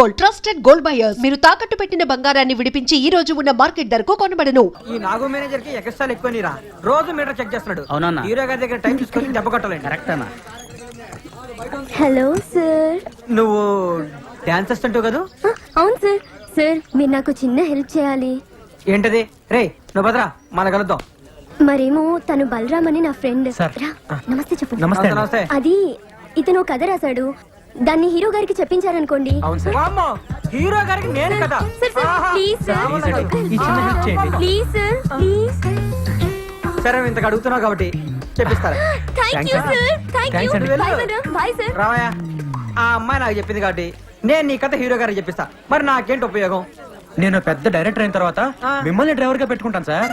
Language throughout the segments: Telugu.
Gold, trusted gold buyers. మీరు తాకట్టు పెట్టిన బంగారాన్ని విడిపించి ఈ రోజు ఉన్న మార్కెట్ ధరకు కొనబడను. ఈ నాగో మేనేజర్ కి ఎక్స్ట్రాలు ఎక్కువ నీరా, రోజు మీటర్ చెక్ చేస్తున్నాడు. అవునన్నా. హీరో గారి దగ్గర టైం తీసుకొని దెబ్బ కొట్టాలండి. కరెక్ట్ అన్న. Hello sir. నువ్వు డాన్స్ చేస్తుంటావు కదా? అవును సార్. సార్ మీరు నాకు చిన్న హెల్ప్ చేయాలి. ఏంటది? రే నువ్వు భద్రా, మన కలుద్దాం. మరేమో తను బలరామ్ అని నా ఫ్రెండ్. సార్. నమస్తే చెప్పు. నమస్తే. నమస్తే. అది ఇతను కథ రాశాడు, దాన్ని హీరో గారికి చెప్పించారనుకోండి. అవును సార్. వామ్మో, హీరో గారికి నేను కదా. సార్, సార్, ఆహా. Please sir. ఈ చిన్న హెల్ప్ చేయండి. Please sir, please. సరే నువ్వు ఇంతకు అడుగుతున్నావు కాబట్టి చెప్పిస్తారా? Thank you sir. Thank you. Thanks అండి. Bye madam. Bye sir. రావయ్యా, ఆ అమ్మాయి నాకు చెప్పింది కాబట్టి నేను నీ కథ హీరో గారికి చెప్పిస్తా. మరి నాకేంటి ఉపయోగం? నేను పెద్ద డైరెక్టర్ అయిన తర్వాత మిమ్మల్ని డ్రైవర్ గా పెట్టుకుంటాను సార్.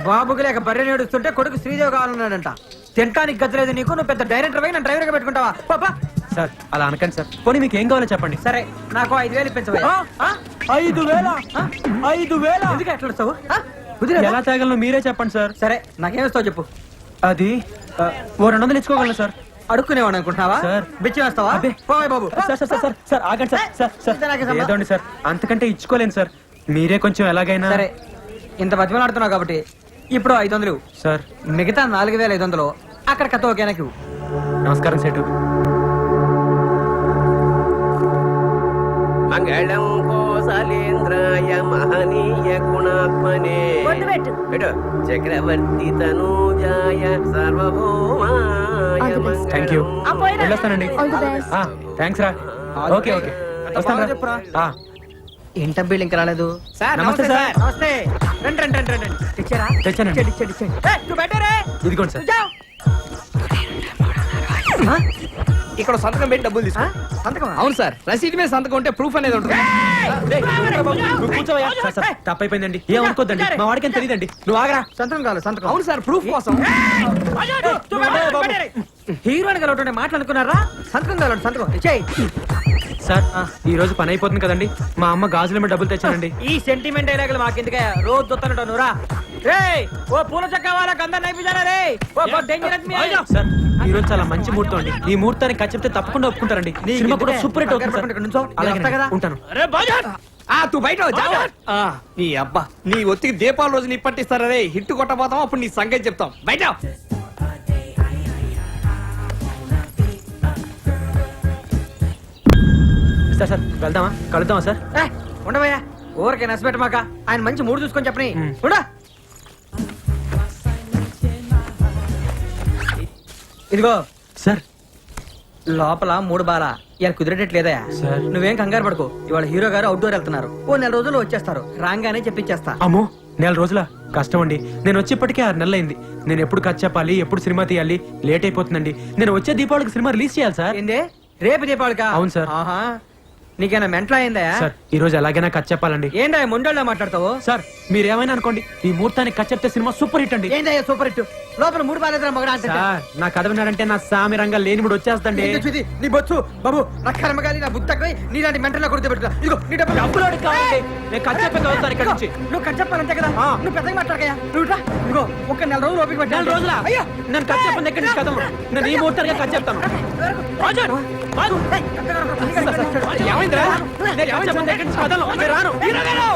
బాబుకి లేక బర్రె నేడుస్తుంటే కొడుకు శ్రీదేవి కావాలన్నాడంట. తింటానికి గద్దలేదు నీకు, నువ్వు పెద్ద డైరెక్టర్ అయి నన్ను డ్రైవర్ గా పెట్టుకుంటావా? పాపా. సార్ అలా అనకండి సార్. పోనీ మీకు ఏం కావాలో చెప్పండి. సరే నాకు 5,000 ఇప్పించవా? 5,000? 5,000? ఎందుకు ఎట్లా వస్తావు? ఎలా తేగలను మీరే చెప్పండి సార్. సరే నాకేమిస్తావు చెప్పు. అది ఓ 200 ఇచ్చుకోగలను సార్. అడుక్కునేవాడు అనుకుంటున్నావా? సార్. బిచ్చి వేస్తావా? అబ్బే. పోయ్ బాబు. సార్ సార్ సార్ సార్ ఆగండి సార్. సార్ సార్ ఇంత నాకే సంబంధం. ఏదోండి సార్, అంతకంటే ఇచ్చుకోలేను సార్. మీరే కొంచెం ఎలాగైనా. సరే ఇంత బతిమలాడుతున్నావు కాబట్టి ఇప్పుడు 500. సార్ మిగతా 4,500 అక్కడ కథ ఓకేనాకి. నమస్కారం సేటు. మంగళం కోసలేంద్రాయ మహనీయ గుణాత్మనే చక్రవర్తి తనూజాయ సార్వభౌమాయ థ్యాంక్ యూ. వెళ్ళొస్తానండి. All the best. థ్యాంక్స్ రా. ఓకే ఓకే వస్తాను చెప్పురా. రా. ఏంటబ్బి ఇంకా రాలేదు. నమస్తే సార్. నమస్తే. రండి రండి రండి రండి. తెచ్చారా? తెచ్చానండి. ఇచ్చేయండి, ఇచ్చేయండి. నువ్వు బయటరే. ఇదిగోండి సార్. జావ్. ఆ? ఇక్కడ సంతకం పెట్టి డబ్బులు తీసుకో. సంతకమా? అవును సార్, రసీదు మీద సంతకం ఉంటే ప్రూఫ్ అనేది ఉంటుంది. నువ్వు కూర్చోవయ్యా. Sir, sir, తప్పైపోయిందండి. ఏమనుకోద్దండి, మా వాడికి ఏం తెలియదండి. నువ్వు ఆగరా. సంతకం కావాలి, సంతకం. అవును సార్, ప్రూఫ్ కోసం. హీరోని కలవటంటే మాట్లాడుకున్నారా? సంతకం కావాలి, సంతకం ఇచ్చేయి. సార్ ఈ రోజు పని అయిపోతుంది కదండి, మా అమ్మ గాజుల మీద డబ్బులు తెచ్చానండి. ఈ సెంటిమెంట్ డైలాగులు మాకెందుకే? రోజు దొత్తనట నువ్వురా. రేయ్ ఓ పూల చక్క వాళ్ళ కందర్ నైపిజారా రే. ఓ డేంజరస్ మీ. సార్ ఈ రోజు చాలా మంచి ముహూర్తం అండి. ఈ ముహూర్తానికి ఖర్చు చెప్తే తప్పకుండా ఒప్పుకుంటారండి. సినిమా కూడా సూపర్ హిట్ అవుతుంది సార్. అలాగే కదా ఉంటాను. తూ బయట నీ అబ్బా, నీ ఒత్తికి దీపాల రోజు నీ పట్టిస్తారా రే. హిట్ కొట్టబోతాం, అప్పుడు నీ సంగతి చెప్తాం. బయట సార్ సార్ వెళ్దామా, కలుద్దామా సార్? ఉండవయ్యా, ఊరికే నచ్చబెట్టమాక. ఆయన మంచి మూడు చూసుకొని చెప్పని. ఉండా. ఇదిగో సార్ లోపల 3 బాల ఇలా కుదిరేటట్లేదా? సార్. నువ్వేం కంగారు పడుకో. ఇవాళ హీరో గారు అవుట్డోర్ వెళ్తున్నారు. ఓ 4 రోజుల్లో వచ్చేస్తారు. రాగానే చెప్పించేస్తా. అమ్మో 4 రోజుల కష్టం అండి. నేను వచ్చేప్పటికే 6 నెలలు అయింది. నేను ఎప్పుడు ఖర్చు చెప్పాలి, ఎప్పుడు సినిమా తీయాలి, లేట్ అయిపోతుందండి. నేను వచ్చే దీపావళికి సినిమా రిలీజ్ చేయాలి సార్. ఏందే రేపు దీపావళికా? అవును సార్. ఆహా, నీకేనా మెంటల్ అయిందా? సార్ ఈ రోజు ఎలాగైనా ఖర్చు చెప్పాలండి. ఏందా మొండోళ్ళ మాట్లాడతావు? సార్ మీరేమైనా అనుకోండి, ఈ ముహూర్తానికి ఖర్చు చెప్తే సినిమా సూపర్ హిట్ అండి. ఏందయ్యా సూపర్ హిట్? లోపల 3 బాలేదా మగడా అంటే? సార్ నా కథ విన్నాడంటే నా సామి రంగా లేని కూడా వచ్చేస్తండి. నీ బొచ్చు బాబు, నా కర్మగాలి, నా బుద్ధకై నీలాంటి మెంటల్ గుర్తు పెట్టుకో. ఇదిగో నీ డబ్బులు. డబ్బులోడు కావాలండి. నేను ఖర్చు చెప్పే చదువుతాను ఇక్కడ నుంచి. నువ్వు ఖర్చు చెప్పాలంతే కదా. నువ్వు పెద్దగా మాట్లాడకయ్యా. నువ్వు ఇట్లా ఇదిగో ఒక 4 రోజులు ఓపిక పట్టు. 4 రోజుల అయ్యా నేను ఖర్చు చెప్పిన దగ్గర నుంచి కథ నేను ఈ ముహూర్తానికి ఖర్చు చెప్తాను. ఏమైందిరా? నేను ఖర్చు చెప్పిన దగ్గర నుంచి కథలు నేను రాను.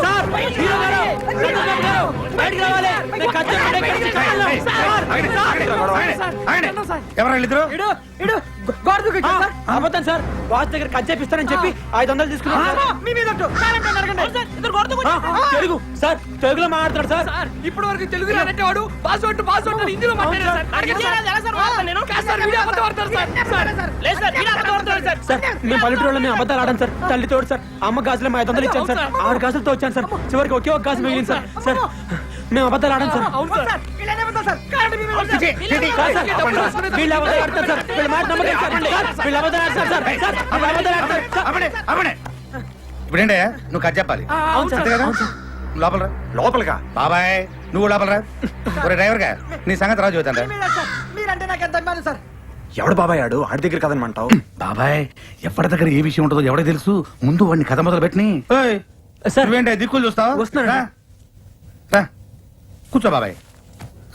సార్ హీరో గారు, సంతోష్ గారు, బయటికి రావాలి. నేను ఖర్చు చెప్పిన దగ్గర నుంచి కథలు. అబద్ధం సార్. వాచ్ దగ్గర ఖర్చు చేపిస్తానని చెప్పి 500 తీసుకున్నాను. తెలుగు సార్, తెలుగులో మాట్లాడతాడు సార్. ఇప్పటి వరకు తెలుగు రానంటే వాడు పాస్వర్డ్ పాస్వర్డ్ హిందీలో మాట్లాడారు సార్ మేము పల్లెటూరులో మేము అబద్ధాలు ఆడాం సార్. తల్లి తోడు సార్. అమ్మ గాజులు 500 ఇచ్చాను సార్. 6 గాజులతో వచ్చాను సార్. చివరికి ఒకే ఒక గాజు మిగిలింది సార్. సార్ మేము అబద్ధాలు ఆడాం సార్. వీళ్ళు అబద్ధాలు ఆడతారు సార్. వీళ్ళ మాట నమ్మకం సార్. వీళ్ళు అబద్ధాలు ఆడతారు సార్. వీళ్ళు అబద్ధాలు ఆడతారు సార్. ఇప్పుడేంటే నువ్వు కథ చెప్పాలి. అవును సార్. అంతే కదా? లోపల రా. లోపలగా బాబాయ్, నువ్వు లోపల రా. ఒరే డ్రైవర్ గా నీ సంగతి రాజు అవుతాను. మీరంటే నాకు ఎంత అభిమానం సార్. ఎవడు బాబాయ్ ఆడు? ఆడి దగ్గర కదనమంటావు? బాబాయ్ ఎవరి దగ్గర ఏ విషయం ఉంటుందో ఎవరికి తెలుసు. ముందు వాడిని కథ మొదలు పెట్టిని. సార్ నువ్వేంటే దిక్కులు చూస్తావు? వస్తున్నాను. రా కూర్చో బాబాయ్.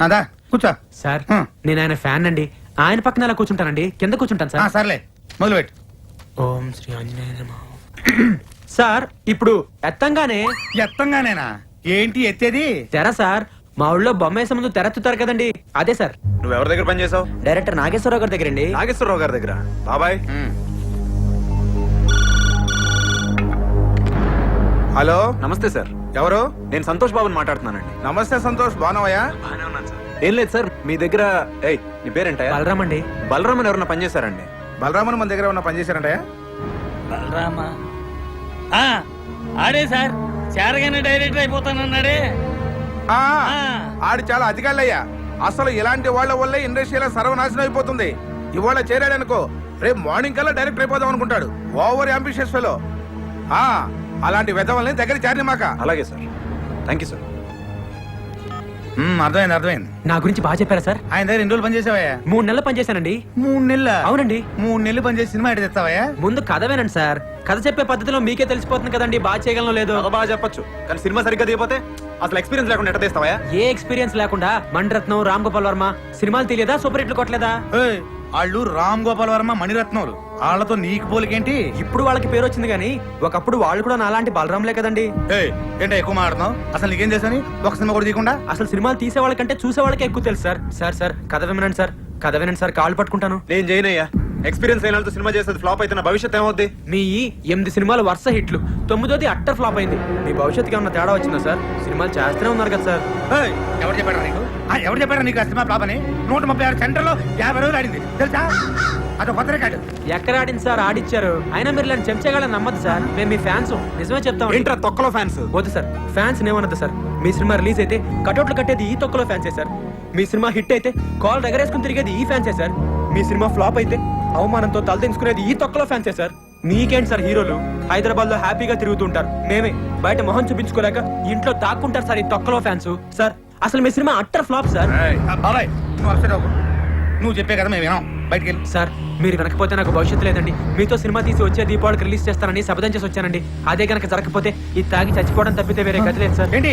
అదా కూర్చో. సార్ నేను ఆయన ఫ్యాన్ అండి. ఆయన పక్కన అలా కూర్చుంటానండి. కింద కూర్చుంటాను సార్. సర్లే మొదలు పెట్టు. ఓం శ్రీ ఆంజనేయ నమః. సార్ ఇప్పుడు ఎత్తంగానే ఎత్తంగానేనా ఏంటి ఎత్తేది? తెర సార్, మా ఊళ్ళో బొమ్మ వేసే ముందు తెరెత్తుతారు కదండి, అదే సార్. నువ్వు ఎవరి దగ్గర పని చేసావు? డైరెక్టర్ నాగేశ్వరరావు గారి దగ్గరండి. నాగేశ్వరరావు గారి దగ్గర. బాబాయ్. హలో, నమస్తే సార్. ఎవరు? నేను సంతోష్ బాబుని మాట్లాడుతున్నానండి. నమస్తే సంతోష్, బాగున్నావయ్యా? ఏం లేదు సార్, మీ దగ్గర నీ పేరేంటయ్యా? బలరామ్ అండి. బలరామన్ ఎవరన్నా పని చేశారండి? బలరామన్ మన దగ్గర ఉన్న పని చేశారంటయ్యా? బలరామా ఆడే సార్, చేరగానే డైరెక్టర్ అయిపోతానన్నాడే. ఆ, ఆడు చాలా అధికారులయ్యా. అసలు ఇలాంటి వాళ్ళ వల్లే ఇండస్ట్రీలో సర్వనాశనం అయిపోతుంది. ఇవాళ చేరాడనుకో, రేపు మార్నింగ్ కల్లా డైరెక్టర్ అయిపోదాం అనుకుంటాడు. Over ambitious fellow. అలాంటి వెధవల్ని దగ్గర చేరిన మాక. అలాగే సార్, థ్యాంక్ యూ సార్. అర్థమైంది. నా గురించి బాగా చెప్పారా సార్? ఆయన దగ్గర 2 రోజులు పనిచేసావయ్యా? 3 నెలలు పనిచేశానండి. 3 నెలల? అవునండి. 3 నెలలు పనిచేసి సినిమా ఎటు తెస్తావయ్యా? ముందు కథ వినండి సార్, కథ చెప్పే పద్ధతిలో మీకే తెలిసిపోతుంది కదండి బాగా చేయగలను లేదో. బాగా చెప్పొచ్చు, కానీ సినిమా సరిగ్గా తీయపోతే అసలు ఎక్స్పీరియన్స్ లేకుండా ఎట్ట తీస్తావా? ఏ ఎక్స్పీరియన్స్ లేకుండా మణిరత్నం, రామ్ గోపాల్ వర్మ సినిమాలు తెలియదా? సూపర్ హిట్లు కొట్టలేదా? వాళ్ళు రామ్ గోపాల్ వర్మ, మణిరత్నములు, వాళ్ళతో నీకు పోలికేంటి? ఇప్పుడు వాళ్ళకి పేరు వచ్చింది కానీ ఒకప్పుడు వాళ్ళు కూడా నాలాంటి బలరాంలే కదండి. ఏంటో ఎక్కువ మాట్లాడుతున్నావు? అసలు నీకేం చేశాని ఒక సినిమా కూడా తీయకుండా? అసలు సినిమాలు తీసే వాళ్ళకంటే చూసే వాళ్ళకే ఎక్కువ తెలుసు సార్. సార్ సార్ కథ వినండి సార్, కథ వినండి సార్, కాళ్ళు పట్టుకుంటాను. నేను చేయనయ్యా. ఎక్స్పీరియన్స్ అయిన వాళ్ళతో సినిమా చేసేది ఫ్లాప్ అయితే నా భవిష్యత్ ఏమవుద్ది? మీ 8 సినిమాలు వరుస హిట్లు, 9ది అట్టర్ ఫ్లాప్ అయింది. మీ భవిష్యత్తుకి ఏమన్నా తేడా వచ్చిందా సార్? సినిమాలు చేస్తూనే ఉన్నారు కదా సార్. ఎవరు చెప్పారా నీకు? ఎవరు చెప్పారా నీకు ఆ సినిమా ఫ్లాప్ అని? 136 సెంటర్లో 50 రోజులు ఆడింది తెలుసా? అదొక కొత్త రికార్డు. ఎక్కడ ఆడింది సార్? ఆడిచ్చారు. అయినా మీరు ఇలాంటి చెంచగాళ్ళని నమ్మద్దు సార్, మేము మీ ఫ్యాన్స్, నిజమే చెప్తాం. ఏంట్రా తొక్కలో ఫ్యాన్స్? వద్దు సార్, ఫ్యాన్స్ ఏమన్నది సార్. మీ సినిమా రిలీజ్ అయితే కటౌట్లు కట్టేది ఈ తొక్కలో ఫ్యాన్సే సార్. మీ సినిమా హిట్ అయితే కాల్ ఎగరేసుకుని తిరిగేది ఈ ఫ్యాన్సే సార్. మీ సినిమా ఫ్లాప్ అయితే అవమానంతో తలదించుకునేది ఈ తొక్కలో ఫ్యాన్సే సార్. మీకేంటి సార్ హీరోలు హైదరాబాద్ లో హ్యాపీగా తిరుగుతుంటారు, మేమే బయట మొహం చూపించుకోలేక ఇంట్లో దాక్కుంటారు సార్ ఈ తొక్కలో ఫ్యాన్స్. సార్ అసలు మీ సినిమా అట్టర్ ఫ్లాప్ సార్. బాబాయ్ నువ్వు అప్సెట్ అవ్వకు. నువ్వు చెప్పే కదా మేము వినాం, బయటికి వెళ్ళి. సార్ మీరు వెనకపోతే నాకు భవిష్యత్తు లేదండి. మీతో సినిమా తీసి వచ్చే దీపావళికి రిలీజ్ చేస్తానని శపథం చేసి వచ్చానండి. అదే కనుక జరగకపోతే ఇది తాగి చచ్చిపోవడం తప్పితే వేరే గతి లేదు సార్. ఏంటి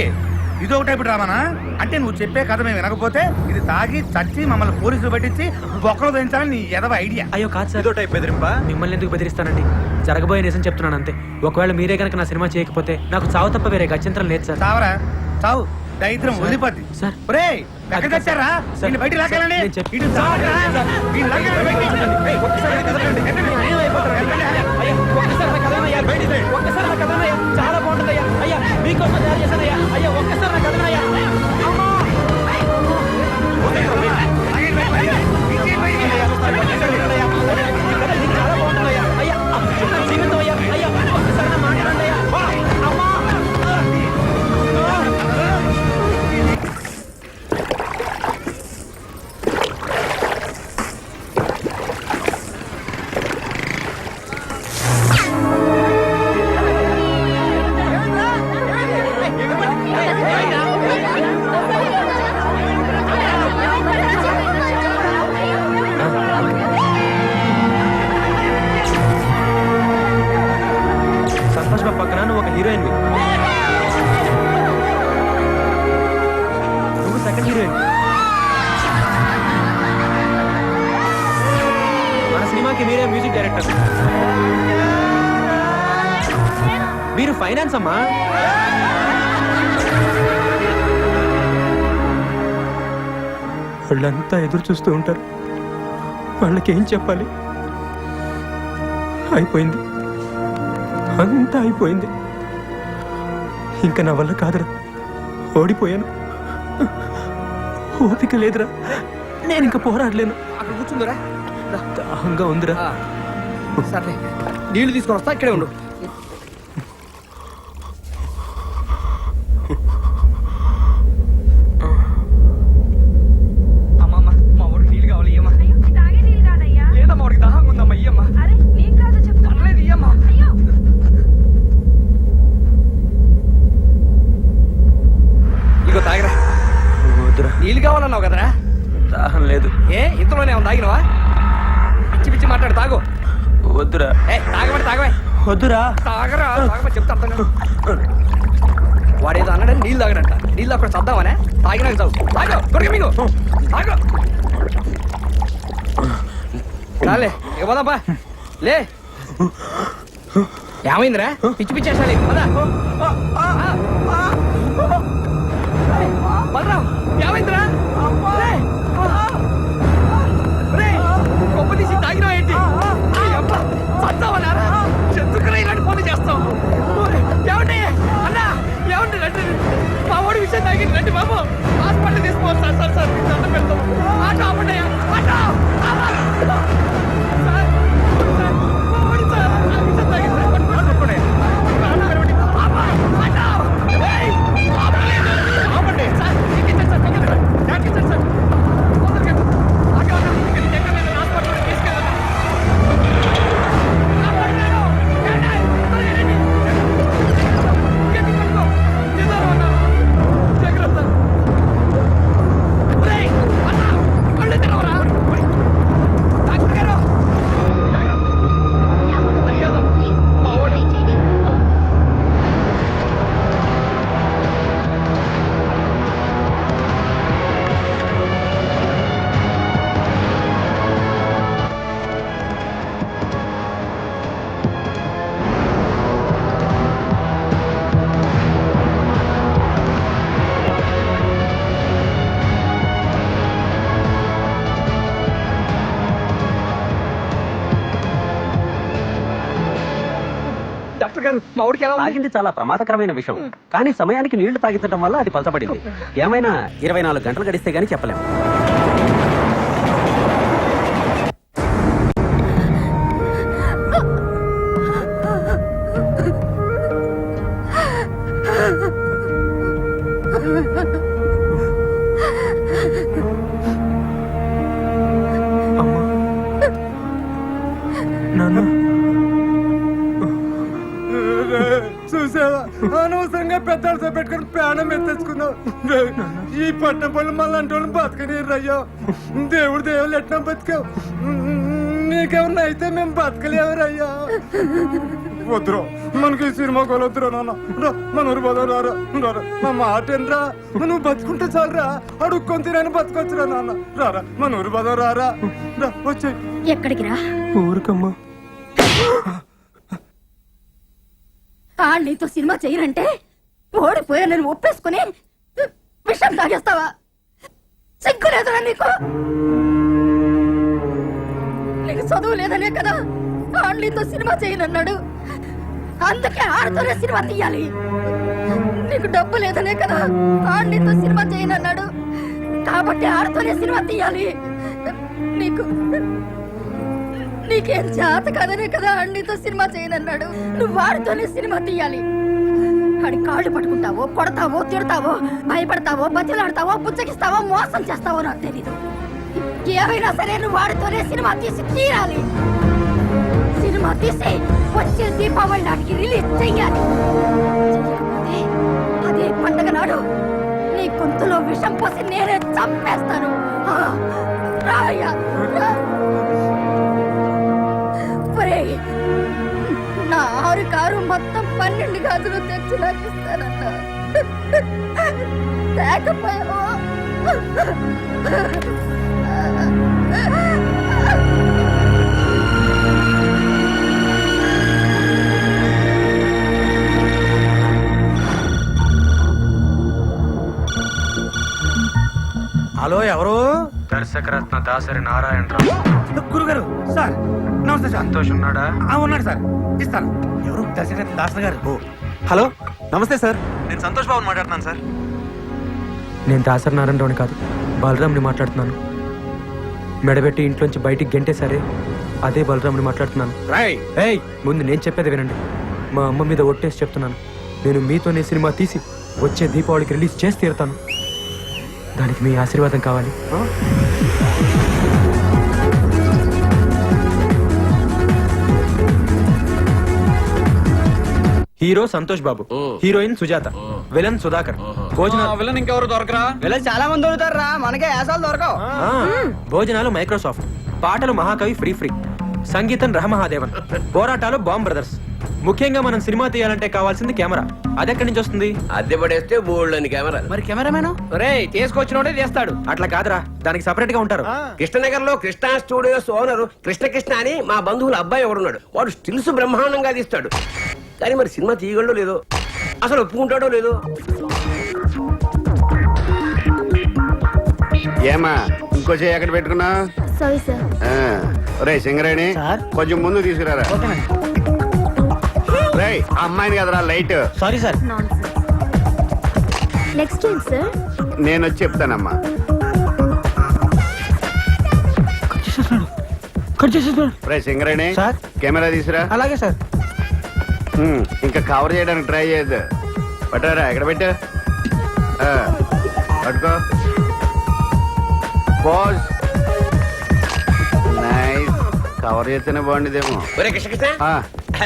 ఇది ఒక టైపు డ్రామానా? అంటే నువ్వు చెప్పే కథ మేము వినకపోతే ఇది తాగి చచ్చి మమ్మల్ని పోలీసులు పట్టించి బొక్కలు దించాలని నీ ఎదవ ఐడియా. అయ్యో కాదు సార్, ఇదో టైప్ బెదిరింపా? మిమ్మల్ని ఎందుకు బెదిరిస్తానండి? జరగబోయే నిజం చెప్తున్నాను అంతే. ఒకవేళ మీరే కనుక నా సినిమా చేయకపోతే నాకు చావు తప్ప వేరే గత్యంతరం లేదు సార్. చావరా చావు, దరిద్రం వదిలిపోద్ది. సార్. ఒరేయ్, ఎక్కడ తెచ్చారా? సార్. వీడిని బయటికి లాగాలండి. నేను చెప్పి- వీడిని చావరా? వీడిని లాగాలండి బయటికి. ఏయ్, ఒక్కసారి కదలండి. ఎక్కడికి? చాలా బాగుంటుందయ్యా. అయ్యా మీకోసం తయారు చేశానయ్యా. అయ్యా ఒక్కసారి నాకు కదలయ్యా. చాలా బాగుంటుందయ్యా. అయ్యా జీవితం అయ్యా. అయ్యా ఒక్కసారి నా మాట్లాడండి అయ్యా. అమ్మా సంతోష్ బాబు పక్కన నువ్వు ఒక హీరోయిన్, నువ్వు సెకండ్ హీరోయిన్. మన సినిమాకి మీరే మ్యూజిక్ డైరెక్టర్, మీరు ఫైనాన్స్ అమ్మా. వాళ్ళంతా ఎదురు చూస్తూ ఉంటారు, వాళ్ళకి ఏం చెప్పాలి? అయిపోయింది, అంతా అయిపోయింది. ఇంకా నా వల్ల కాదురా, ఓడిపోయాను, ఓపిక లేదురా, నేను ఇంకా పోరాడలేను. అక్కడ కూర్చుందిరా, దాహంగా ఉందిరా. సరే నీళ్లు తీసుకొని వస్తా, ఇక్కడే ఉండు. అమ్మమ్మ మా ఊరికి నీళ్ళు కావాలి, ఇయ్యమ్మా. లేదమ్మా, వాడికి దాహంగా ఉందమ్మా, ఇయ్యమ్మా. పర్లేదు, ఇయ్యమ్మా. ఇగో తాగిరా. వద్దురా, నీళ్ళు కావాలన్నావు కదరా? దాహం లేదు. ఏ ఇంతలోనే ఏమన్నా తాగినవా? పిచ్చి పిచ్చి మాట్లాడు, తాగు. వద్దురా. తాగవే వద్దురా. తాగరా, తాగమని చెప్తా అర్థం కాదు. వాడేదో అన్నాడని నీళ్ళు తాగడంట. నీళ్ళు అక్కడ చద్దామనే తాగినాక చావు. తాగు కొడుకు మీకు తాగు. చాలే ఇక పోదాంపా. లే ఏమైందిరా పిచ్చి పిచ్చేసాలి బలరాం ఏమైందిరా కొమ్మ తీసి తాగినా ఏంటి చస్తావన్నారా చెట్టుకునే ఇలాంటి పనులు చేస్తాం ఏమండి అన్నా ఏమండి రండి మా ఓడి విషయం తాగింది రండి బాబు హాస్పిటల్ తీసుకోవాలి సార్ సార్ సార్ మీకు దండం పెడతాం ఆటో అవ్వండి ఆటో డాక్టర్ గారు మా ఊరికి ఎలా ఉంది? తాగింది చాలా ప్రమాదకరమైన విషయం కానీ సమయానికి నీళ్లు తాగించడం వల్ల అది పలచబడింది ఏమైనా 24 గంటలు గడిస్తే గానీ చెప్పలేము నాన్న చూసావా అనవసరంగా పెద్దలతో పెట్టుకుని ప్రాణం ఎత్తేసుకున్నావు ఈ పట్టణ పనులు మళ్ళీ అంటే బతకని రయ్యో దేవుడు దేవుళ్ళు ఎట్లా బతికావు నీకేమన్నా అయితే మేము బతకలేవరయ్యా వద్దురా మనకి ఈ సినిమా కొలొద్దురా నాన్న మన ఊరు పోదాం రారా రారా మా మాట ఏంట్రా నువ్వు బతుకుంటే చాలరా అడుక్కొని తినని బతకొచ్చురా నాన్న రారా మన ఊరు పోదాం రారా రా వచ్చే ఎక్కడికి రా ఊరికమ్మా నీతో సినిమా చేయనంటే ఓడిపోయా నేను ఒప్పేసుకుని విషం తాగేస్తావా సిగ్గు లేదురా నీకు నీకు చదువు లేదనే కదా నీతో సినిమా చేయనన్నాడు అందుకే ఆడితోనే సినిమా తీయాలి నీకు డబ్బు లేదనే కదా నీతో సినిమా చేయనన్నాడు కాబట్టి ఆడితోనే సినిమా తీయాలి నీకు నీకేం చేత కదనే కదా అన్నితో సినిమా చేయనన్నాడు నువ్వు వాడితోనే సినిమా తీయాలి వాడి కాళ్ళు పట్టుకుంటావో కొడతావో తిడతావో భయపడతావో బతిలాడతావో పుచ్చగిస్తావో మోసం చేస్తావో నాకు తెలీదు ఏమైనా సరే నువ్వు వాడితోనే సినిమా తీసి తీరాలి సినిమా తీసి వచ్చే దీపావళి నాటికి రిలీజ్ చెయ్యాలి అదే పండగ నాడు నీ గొంతులో విషం పోసి నేనే చంపేస్తాను రాయ్యా నా 6 కారు మొత్తం 12 గాజులు తెచ్చి నాకు ఇస్తానన్న తేకపోయావా హలో ఎవరు? దర్శకరత్న దాసరి నారాయణరావు గురుగారు సార్ నమస్తే సార్. సంతోష్ ఉన్నాడా? ఉన్నాడు సార్ ఇస్తాను. ఎవరు? దర్శకరత్న దాసరి గారు. హలో నమస్తే సార్ నేను సంతోష్ బాబు మాట్లాడుతున్నాను సార్ నేను దాసరి నారాయణరావుని కాదు బలరాంని మాట్లాడుతున్నాను మెడబెట్టి ఇంట్లోంచి బయటికి గెంటేసరే అదే బలరాంని మాట్లాడుతున్నాను ఏయ్ ముందు నేను చెప్పేది వినండి మా అమ్మ మీద ఒట్టేసి చెప్తున్నాను నేను మీతోనే సినిమా తీసి వచ్చే దీపావళికి రిలీజ్ చేసి తీరుతాను దానికి మీ ఆశీర్వాదం కావాలి hero Santosh Babu heroine Sujatha villain Sudhakar villain ఇంకెవరు దొరకరా విలన్ చాలా మంది దొరుకుతారా మనకే యాసాలు దొరకవు భోజనాలు మైక్రోసాఫ్ట్ పాటలు మహాకవి ఫ్రీ సంగీతం రహమహాదేవన్ పోరాటాలు బాంబ్ బ్రదర్స్ ముఖ్యంగా మనం సినిమా తీయాలంటే కావాల్సింది కెమెరా అదెక్కడి నుంచి వస్తుంది అద్దె పడేస్తే బోల్డ్ అని కెమెరా మరి కెమెరామెన్ రే తీసుకొచ్చినోడే చేస్తాడు అట్లా కాదురా దానికి సపరేట్ గా ఉంటారు కృష్ణనగర్ లో కృష్ణ స్టూడియోస్ ఓనర్ కృష్ణ అని మా బంధువుల అబ్బాయి ఎవడున్నాడు వాడు స్టిల్స్ బ్రహ్మాండంగా తీస్తాడు కానీ మరి సినిమా తీయగలడో లేదో, అసలు ఒప్పుకుంటాడో లేదో. ఏమా ఇంకో చేయి ఎక్కడ పెట్టుకున్నా? Sorry sir. రే సింగరేణి కొంచెం ముందు తీసుకురారా. రే అమ్మాయిని కదరా light. Sorry sir. Next time sir. నేను వచ్చి చెప్తానమ్మా. రే సింగరేణి సార్. కెమెరా తీసురా. అలాగే సార్. ఇంకా కవర్ చేయడానికి ట్రై చేయొద్దు. పట్టారా ఎక్కడ పెట్టా? పట్టుకో. పోజ్. నైస్. కవర్ చేస్తేనే బాగుండేదేమో. ఒరే కృష్ణ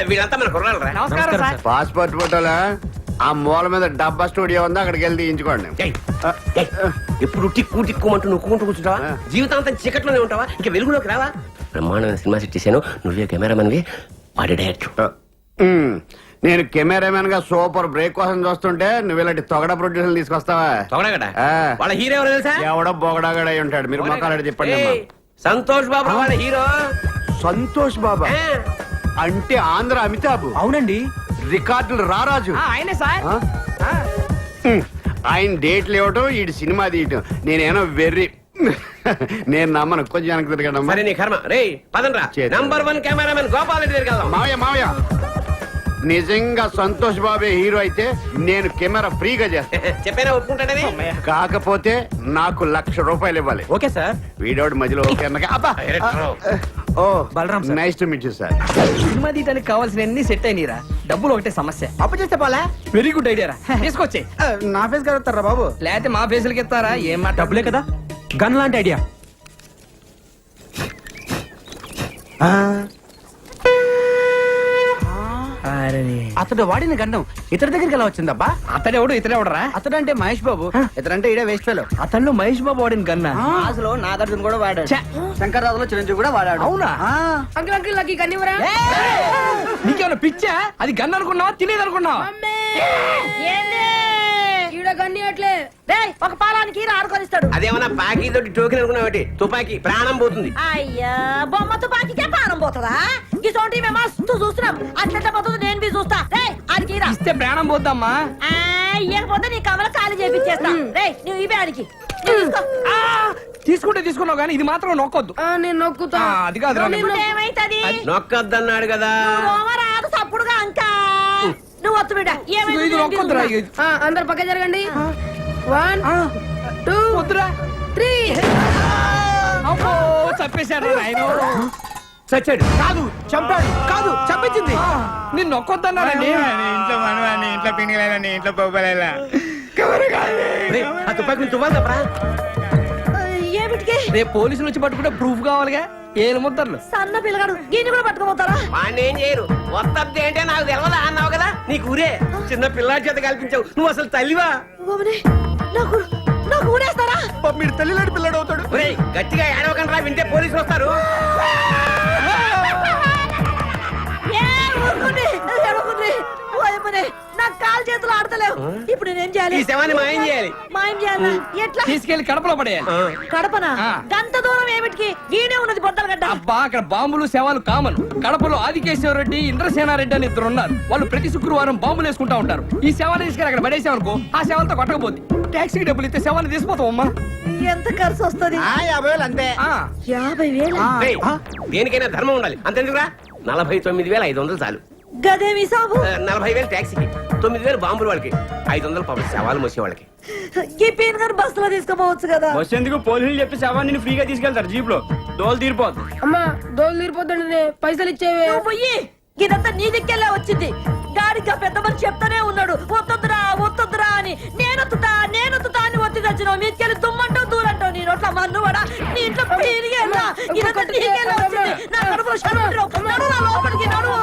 వీళ్ళంతా మన కుర్రాళ్ళరా? నమస్కారం సార్. పాస్పోర్ట్ ఫోటోలా ఆ మూల మీద డబ్బా స్టూడియో ఉంది, అక్కడికి వెళ్ళి తీయించుకోండి. ఎప్పుడు టిక్కు టిక్కుమంటూ నొక్కుంటూ కూర్చుంటావా? జీవితాంతం చీకట్లోనే ఉంటావా? ఇంకా వెలుగులోకి రావా? బ్రహ్మాండమైన సినిమా సెట్ చేశాను, నువ్వే కెమెరామెన్వి, వాడి డైరెక్టర్. నేను కెమెరామెన్ గా సూపర్ బ్రేక్ కోసం చూస్తుంటే నువ్వు ఇలాంటి తొగడ ప్రొడ్యూసర్ తీసుకొస్తావా? తొగడగడ వాళ్ళ హీరో ఎవరో తెలుసా? ఎవడో బొగడాగడ ఉంటాడు. మీరు మొక్కలాడి చెప్పండి అమ్మా. సంతోష్ బాబు వాళ్ళ హీరో. సంతోష్ బాబా అంటే ఆంధ్ర అమితాబ్. అవునండి. రికార్డులు రారాజు. ఆయనే సార్. ఆయన డేట్లు ఇవ్వటం, ఈ సినిమా తీయటం. నేనేమో వెర్రి. నేను నమ్మను. కొంచెం వెనక్కి తిరగడం. మరి నీ కర్మ. రే పదండ్రా. నంబర్ 1 కెమెరామెన్ గోపాల్ రెడ్డి దగ్గరికి వెళ్దాం. మావయ్య మావయ్య నిజంగా సంతోష్ బాబే హీరో అయితే నేను కెమెరా ఫ్రీగా చేస్తాను. చెప్పేనా ఒప్పుకుంటాడని? కాకపోతే నాకు ₹1,00,000 ఇవ్వాలి. Okay sir. వీడోడు మధ్యలో ఓకే అన్నగా. అబ్బా. ఓ Balaram sir. Nice to meet you sir. Cinema తీయడానికి కావాల్సిన అన్ని సెట్ అయినరా, డబ్బులు ఒకటే సమస్య. అప్పు చేస్తే పోలే. వెరీ గుడ్ ఐడియా రా. తీసుకొచ్చే. నా ఫేస్ కలుగుతారా బాబు? లేకపోతే మా ఫేసులకి ఇస్తారా? ఏం మాట. డబ్బులే కదా, గన్ లాంటి ఐడియా. అతడు వాడిన గండం ఇతడి దగ్గరికి ఎలా వచ్చిందబ్బా? అతడెవడు ఇతడెవడరా? అతడు అంటే మహేష్ బాబు, ఇతడంటే ఇడే వేస్ట్ ఫెలో. అతను మహేష్ బాబు వాడిన గన్నా? అసలు నాగార్జున కూడా వాడాడు, శంకర్ రాజులో చిరంజీవి కూడా వాడాడు. అవునా? అంకుల్ అంకుల్ నాకు ఈ కన్నివరా? నీకేమైనా పిచ్చా? అది గన్ అనుకున్నావా, తినేది అనుకున్నావా? ఈడ గన్ని అట్లే. రేయ్ ఒక పాలానికి ఆడుకొనిస్తాడు. అదేమన్నా పాకి తోటి టోకెన్ అనుకున్నావు? తుపాకి ప్రాణం పోతుంది. అయ్యా బొమ్మ తుపాకీకే ప్రాణం పోతుందా? ఈ చోటి మేము మస్తు చూస్తున్నాం. అట్లా పోతుంది, నేను బి చూస్తా. రేయ్ ఆడికి రా. ఇస్తే ప్రాణం పోద్దమ్మా. ఇవ్వకపోతే నీ కమల ఖాళీ చేపించేస్తా. రేయ్ నువ్వు ఇవే ఆడికి తీసుకుంటే తీసుకున్నావు కానీ ఇది మాత్రం నొక్కొద్దు. నేను నొక్కుతా. అది కాదు. ఏమైతుంది? నొక్కద్దన్నాడు కదా. రాదు తప్పుడుగా అంకా. నువ్వు వత్తు బిడ్డ. ఇది నొక్కొద్దురా. అందరు పక్క జరగండి. 1 2 వద్దురా. 3. అబ్బో చంపేశాడు ఆయన. చచ్చాడు కాదు, చంపాడు. కాదు, చంపించింది. నేను నొక్కొద్దన్నాడండి. ఇంట్లో మనవాణి, ఇంట్లో పిండిలేని, ఇంట్లో పోగలేలా. రేయ్, ఆ తుపాకి తువ్వాలి తప్పరా? ఏమిటికి? రేపు పోలీసులు వచ్చి పట్టుకుంటే ప్రూఫ్ కావాలిగా. ఏలు ముద్దర్లు. సన్న పిల్లగాడు దీన్ని కూడా పట్టుకోపోతారా? వాడిని ఏం చేయరు. వస్తద్ది అంటే నాకు తెలవదా అన్నావు కదా. నీకు ఊరే చిన్న పిల్లాడి చేత కల్పించావు. నువ్వు అసలు తల్లివా? నాకు నాకు ఊడేస్తారా? మీరు తల్లిలాంటి పిల్లడు అవుతాడు. ఒరేయ్, గట్టిగా ఏడవకండి రా, వింటే పోలీసులు వస్తారు. నాకు కాలు చేతులు ఆడతలేవు. ఇప్పుడు నేనేం చేయాలి? ఈ శవాన్ని మాయం చేయాలి. మాయం చేయాలా? ఎట్లా? తీసుకెళ్లి కడపలో పడేయాలి. కడపనా? ఆ. గంత దూరం ఏమిటికి? ఈడే ఉన్నది బొద్దలగడ్డ. అబ్బా అక్కడ బాంబులు శవాలు కామన్. కడపలో ఆదికేశ్వర రెడ్డి, ఇంద్రసేనారెడ్డి అని 2 ఉన్నారు. వాళ్ళు ప్రతి శుక్రవారం బాంబులు వేసుకుంటా ఉంటారు. ఈ శవాన్ని తీసుకెళ్ళి అక్కడ పడేసామనుకో, ఆ శవాలతో కొట్టకపోద్ది. టాక్సీకి డబ్బులు ఇస్తే శవాన్ని తీసిపోతాం అమ్మా. ఎంత ఖర్చు వస్తుంది? 50,000 అంతే. 50,000. రేయ్, దేనికైనా ధర్మం ఉండాలి. అంతెందుకురా? 49,500 చాలు. గదేమి సాబు? 40,000 ట్యాక్సీకి, 9,000 బాంబులు వాళ్ళకి, 500 పాపం శవాలు మోసే వాళ్ళకి. ఈ పీన్ గారు బస్సులో తీసుకుపోవచ్చు కదా? బస్ ఎందుకు? పోలీసులు చెప్పి శవాన్ని ఫ్రీగా తీసుకెళ్తారు జీప్ లో. దోలు తీరిపోద్దు. అమ్మా దోలు తీరిపోతుండే పైసలు ఇచ్చేవే. పోయి ఇదంతా నీ దిక్కెళ్ళే వచ్చింది. గాడిగా పెద్ద మనిషి చెప్తానే ఉన్నాడు వద్దొద్దురా వద్దొద్దురా అని. నేనొత్తుతా అని ఒత్తి తెచ్చినావు. మీకెళ్ళి దుమ్మంటావు దూరంటావు. నీ నోట్ల మన్నువాడా, నీ ఇంట్లో పీరిగేలా ఇదంతా నీకెళ్ళే వచ్చింది. నా కడుపులో శనుడు నడువు, లోపలికి నడువు.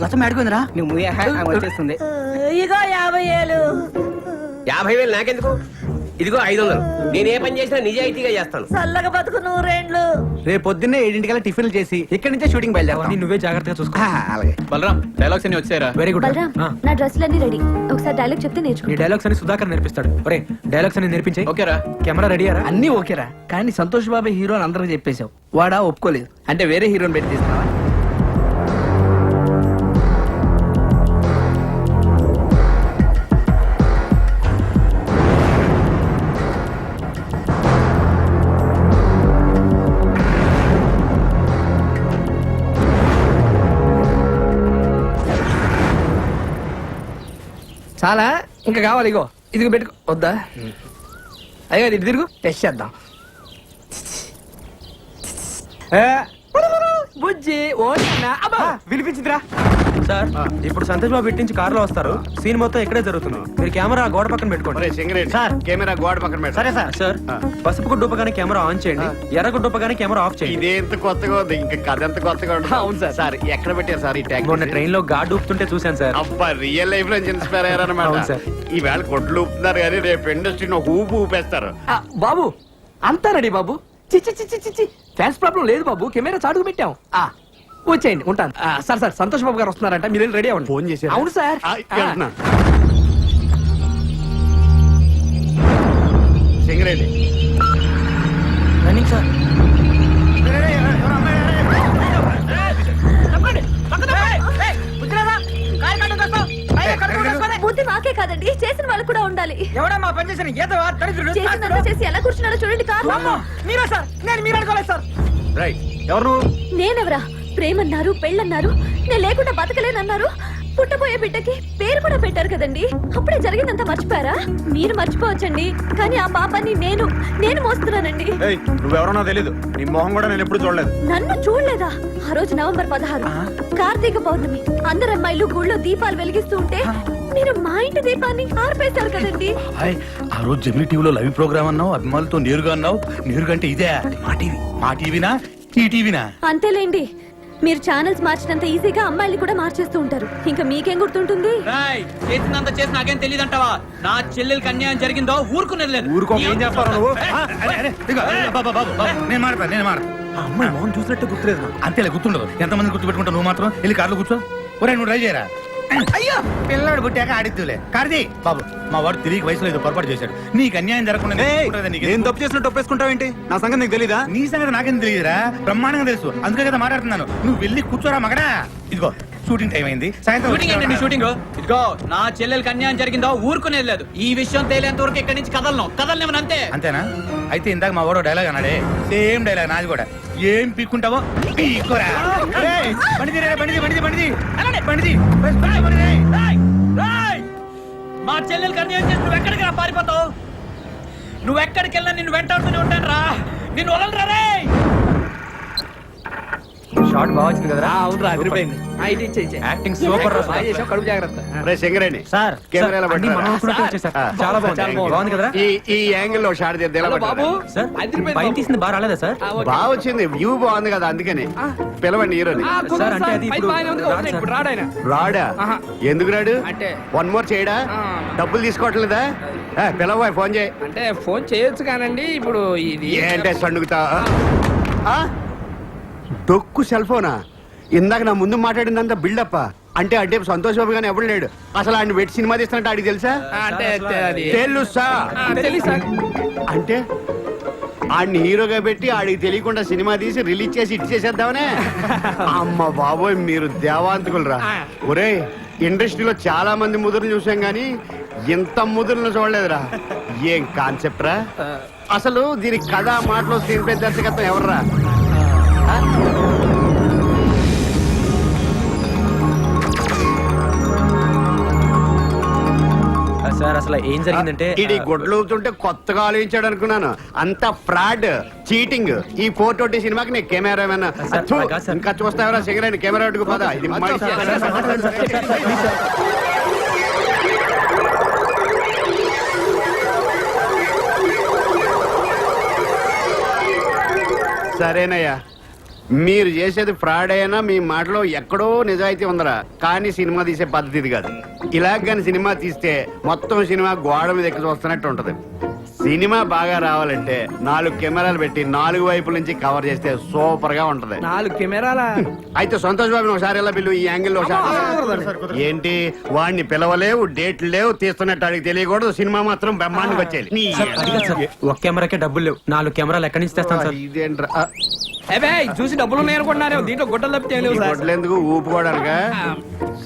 లతం అడుగుందిరా. నువ్వు వచ్చేస్తుంది. ఇగో 50,000. 50,000 నాకెందుకు? ఇదిగో 500. నేను ఏ పని చేసినా నిజాయితీగా చేస్తాను. చల్లగా బతుకు 100 రేపు పొద్దున్నే 7 టిఫిన్లు చేసి ఇక్కడి నుంచే షూటింగ్ బయలుదేరా. నువ్వే జాగ్రత్తగా చూసుకో. అలాగే. బలరాం, డైలాగ్స్ అన్ని వచ్చారా? Very good. బలరాం, నా డ్రెస్సులన్నీ రెడీ. ఒకసారి డైలాగ్ చెప్తే ఈ నేర్చుకో. డైలాగ్స్ అని సుధాకర్ నేర్పిస్తాడు. ఒరే డైలాగ్స్ అని నేర్పించే. ఓకేరా? కెమెరా రెడీయారా? అన్ని ఓకేరా, కానీ సంతోష్ బాబు హీరో అని అందరికి చెప్పేశావు. వాడా ఒప్పుకోలేదు అంటే వేరే హీరోని పెట్టి తీస్తున్నావా? చాలా ఇంకా కావాలి, ఇగో ఇదిగో పెట్టుకో. వద్దా? అయ్యో ఇది తిరుగు, టెస్ట్ చేద్దాం. బుజ్జి ఓ చిన్న అబ్బా. వినిపించిందిరా సార్. ఇప్పుడు సంతోష్ బాబు ఇట్టించి కారులో వస్తారు. సీన్ మొత్తం ఇక్కడే జరుగుతుంది. మీరు కెమెరా గోడ పక్కన పెట్టుకోండి. సింగరేట్ సార్, కెమెరా గోడ పక్కన పెట్టు. సరే సార్. సార్ పసుపు గుడ్డుపగానే కెమెరా ఆన్ చేయండి, ఎర్ర గుడ్డుపగానే కెమెరా ఆఫ్ చేయండి. ఇదే ఎంత కొత్తగా ఉంది, ఇంకా కథ ఎంత కొత్తగా ఉంటుంది. అవును సార్. సార్ ఎక్కడ పెట్టారు సార్ ఈ ట్యాగ్? మొన్న ట్రైన్ లో గాడ్ ఊపుతుంటే చూశాను సార్. అబ్బా, రియల్ లైఫ్ లో ఇన్స్పైర్ అయ్యారన్నమాట. అవును సార్. ఈవేళ కొట్లు ఊపుతున్నారు కానీ రేపు ఇండస్ట్రీని ఊపు ఊపేస్తారు. బాబు అంతా రెడీ బాబు. చిచ్చి చిచ్చి చిచ్చి ఫ్యాన్స్ ప్రాబ్లం లేదు బాబు, కెమెరా చాటుకు పెట్టాం. వచ్చేయండి, ఉంటాను. సార్ సార్ సంతోష్ బాబు గారు వస్తున్నారంట, మీరు రెడీ అవ్వండి. ఫోన్ చేశారా? అవును సార్. వెళ్తున్నా. సింగరేట్ రన్నింగ్ సార్. బుద్ధి మాకే కాదండి, చేసిన వాళ్ళు కూడా ఉండాలి. ఎవడమ్మా పని చేసిన ఏదో దరిద్రుడు చేసినంత చేసి ఎలా కూర్చున్నారో చూడండి. కాదు మీరా సార్? నేను మీరు అనుకోలేదు సార్. రైట్. ఎవరు? నేనెవరా? ప్రేమన్నారు, పెళ్ళన్నారు, నేను లేకుండా బతకలేనన్నారు. పుట్టబోయే బిడ్డకి పేరు కూడా పెట్టారు కదండి. అప్పుడే జరిగిందంతా మర్చిపోయారా? మీరు మర్చిపోవచ్చండి, కానీ ఆ పాపాన్ని నేను మోస్తున్నానండి. నువ్వెవరో తెలీదు, నీ మొహం కూడా నేను ఎప్పుడు చూడలేదు. నన్ను చూడలేదా? ఆ రోజు నవంబర్ 16 కార్తీక పౌర్ణమి, అందరు అమ్మాయిలు గుళ్ళో దీపాలు వెలిగిస్తూ ఉంటే మీరు మా ఇంటి దీపాన్ని ఆర్పేశారు కదండి. ఆ రోజు జమినీ టీవీలో లైవ్ ప్రోగ్రామ్ అన్నావు, అభిమానులతో నేరుగా అన్నావు. నేరుగా అంటే ఇదే మా టీవీనా ఈ టీవీనా? అంతేలేండి, మీరు ఛానల్స్ మార్చినంత ఈజీగా అమ్మాయిలు కూడా మార్చేస్తూ ఉంటారు. ఇంకా మీకేం గుర్తుంటుంది? చేసినంత చేసి నాకేం తెలియదు అంటావా? నా చెల్లెలకి అన్యాయం జరిగిందో ఊరుకునేది లేదు. ఊరుకో, ఏం చేస్తావు నువ్వు? నేను మాడతా. అమ్మాయి మోహన్ చూసినట్టు గుర్తులేదు నాకు. అంతేలే, గుర్తుండదు. ఎంతమంది గుర్తు పెట్టుకుంటావు? నువ్వు మాత్రం వెళ్ళి కార్లో కూర్చో. ఒరే నువ్వు ట్రై చేయరా. అయ్యో, పిల్లడు పుట్టాక ఆడిద్దులే. కార్తీ బాబు, మా వాడు తిరిగి వయసులో ఏదో పొరపాటు చేశాడు. నీకు అన్యాయం జరగకుండా నేను తప్పు చేసినట్టు ఒప్పేసుకుంటావేంటి? నా సంగతి నీకు తెలీదా? నీ సంగతి నాకేం తెలియదురా, బ్రహ్మాండంగా తెలుసు. అందుకే కదా మాట్లాడుతున్నాను. నువ్వు వెళ్ళి కూర్చోరా మగడా. ఇదిగో షూటింగ్ టైం అయింది, షూటింగ్ ఏంటి? సాయంత్రం. షూటింగ్ ఇదిగో, నా చెల్లెలకి అన్యాయం జరిగిందో ఊరుకునేది లేదు. ఈ విషయం తేలేంత వరకు ఇక్కడి నుంచి కదలనివ్వను అంతే. అంతేనా? అయితే ఇందాక మా వాడు డైలాగ్ అన్నాడే, సేమ్ డైలాగ్ నాది కూడా. ఏం పీక్కుంటావో పీక్కోరా. మా చెల్లెలకి అన్యాయం చేసి నువ్వు ఎక్కడికి రా పారిపోతావు? నువ్వు ఎక్కడికి వెళ్ళినా నిన్ను వెంటాడుతూనే ఉంటాను రా. నిన్ను వదలరా రే. షార్ట్ బాగా వచ్చింది కదరా? అవునరా, అదిరిపోయింది. ఇది ఇచ్చే యాక్టింగ్ సూపర్ రా. బాగా చేసావు, కడుపు జాగ్రత్త. రే సింగరేణి సార్ కెమెరాలో అన్ని పట్టురా. మనం అనుకున్నట్టు వచ్చాయి సార్. చాలా బాగుంది. బాగుంది కదరా? ఈ యాంగిల్ లో షాట్ తీద్దాం. హలో బాబు, సార్ అదిరిపోయింది పైన బాబు. తీసింది బాగా రాలేదా సార్? బాగా వచ్చింది, వ్యూ బాగుంది కదా, అందుకని పిలవండి హీరోని. సార్, అంటే అది ఇప్పుడు రాడు ఇప్పుడు రాడాయన. రాడా? ఎందుకు రాడు? అంటే వన్ మోర్ చేయడా? డబ్బులు తీసుకోవట్లేదా? పిలవ, ఫోన్ చేయి. అంటే ఫోన్ చేయొచ్చు కానండి. ఇప్పుడు ఇది ఏంటే సండుగుతా? డొక్కు సెల్ ఫోనా? ఇందాక నా ముందు మాట్లాడిందంతా బిల్డప్. అంటే అడ్డే సంతోష్ బాబు గానీ ఎవడు లేడు. అసలు ఆయన వెట్టి సినిమా తీస్తున్నట్టు ఆడికి తెలుసా? అంటే అది తెలుసా? తెలుసా? అంటే ఆడిని హీరోగా పెట్టి ఆడికి తెలియకుండా సినిమా తీసి రిలీజ్ చేసి ఇటు చేసేద్దామనే? అమ్మ బాబోయ్, మీరు దేవాంతకులరా. ఒరే, ఇండస్ట్రీలో చాలా మంది ముదురులు చూసాం గానీ ఇంత ముదురులను చూడలేదురా. ఏం కాన్సెప్ట్ రా అసలు? దీనికి కథ, మాటలు, స్క్రీన్ ప్లే, దర్శకత్వం ఎవర్రా? సార్ అసలు ఏం జరిగిందంటే ఇది గొడ్లుతుంటే కొత్తగా ఆలోచించాడు అనుకున్నాను. అంత ఫ్రాడ్, చీటింగ్. ఈ 420 సినిమాకి నేను కెమెరామెన్. ఇంకా చూస్తావరా సిగరెట్ కెమెరా పెట్టుకు పదా. ఇది సరేనయ్యా, మీరు చేసేది ఫ్రాడ్ అయినా మీ మాటలో ఎక్కడో నిజాయితీ ఉందరా. కానీ సినిమా తీసే పద్ధతి ఇది కాదు. ఇలాగ కానీ సినిమా తీస్తే మొత్తం సినిమా గోడ మీద ఎక్కి చూస్తున్నట్టు ఉంటది. సినిమా బాగా రావాలంటే 4 కెమెరాలు పెట్టి 4 వైపుల నుంచి కవర్ చేస్తే సూపర్ గా ఉంటది. 4 కెమెరాల? అయితే సంతోష్ బాబు ఒకసారి ఎలా పిలువు, ఈ యాంగిల్ లో ఏంటి? వాడిని పిలవలేవు, డేట్లు లేవు, తీస్తున్నట్టు అడిగి తెలియకూడదు. సినిమా మాత్రం బ్రహ్మాండంగా వచ్చేది. ఒక కెమెరాకే డబ్బులు లేవు, 4 కెమెరాలు ఎక్కడి నుంచి తెస్తాను సార్? ఇదేంట్రా? ఏబే చూసి డబ్బులు ఉన్నాయి అనుకుంటున్నారే, దీంట్లో గుడ్డలు తప్పితే ఏం లేవు సార్. గొడ్లెందుకు, ఊపుకోవడానికా?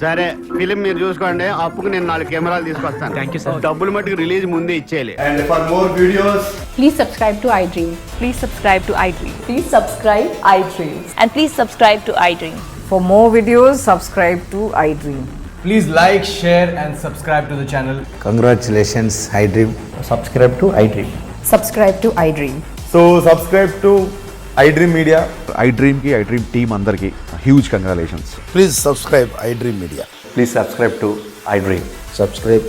సరే, ఫిలిం మీరు చూసుకోండి. అప్పుకు నేను 4 కెమెరాలు తీసుకొస్తాను. Thank you sir. డబ్బులు మట్టుకు రిలీజ్ ముందే ఇచ్చేయాలి. Please subscribe to iDream. Please subscribe to iDream. Please subscribe iDream. And please subscribe to iDream. For more videos, subscribe to iDream. Please like, share and subscribe to the channel. Congratulations I dream. Subscribe to iDream. Subscribe to iDream. So subscribe to iDream media. iDream కి iDream టీమ్ అందరికి huge congratulations. Please subscribe I dream media. Please subscribe to iDream. Subscribe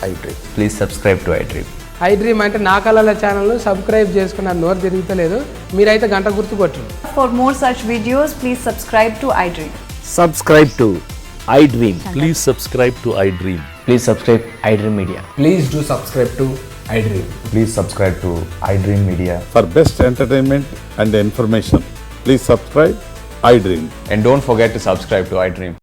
I dream. Please subscribe to iDream. I dream అంటే నా కళల ఛానల్ సబ్స్క్రైబ్ చేసుకున్న నోరు తిరుగుతలేదు. మీరైతే గంట గుర్తు కొట్టరు. For more such videos, please subscribe to iDream. Subscribe to iDream. Please subscribe to iDream. Please subscribe iDream media. Please do subscribe to iDream. Please subscribe to iDream media. For best entertainment and information please subscribe I dream. And don't forget to subscribe to iDream.